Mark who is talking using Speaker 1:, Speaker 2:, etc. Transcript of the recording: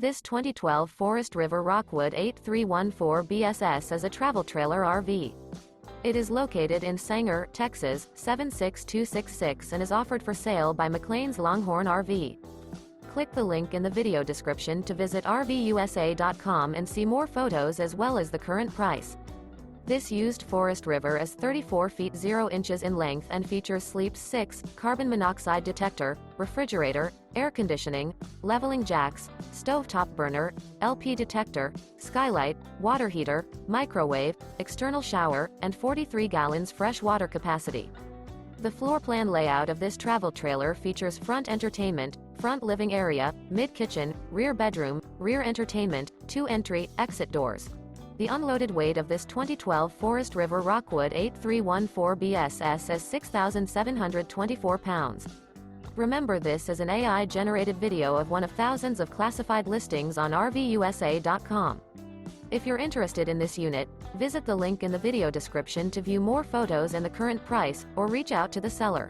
Speaker 1: This 2012 Forest River Rockwood 8314 BSS is a travel trailer RV. It is located in Sanger, Texas, 76266 and is offered for sale by McClain's Longhorn RV. Click the link in the video description to visit RVUSA.com and see more photos as well as the current price. This used Forest River is 34 feet 0 inches in length and features Sleep 6, carbon monoxide detector, refrigerator, air conditioning, leveling jacks, stovetop burner, LP detector, skylight, water heater, microwave, external shower, and 43 gallons fresh water capacity. The floor plan layout of this travel trailer features front entertainment, front living area, mid-kitchen, rear bedroom, rear entertainment, 2 entry, exit doors. The unloaded weight of this 2012 Forest River Rockwood 8314 BSS is 6,724 pounds. Remember, this is an AI-generated video of one of thousands of classified listings on RVUSA.com. If you're interested in this unit, visit the link in the video description to view more photos and the current price, or reach out to the seller.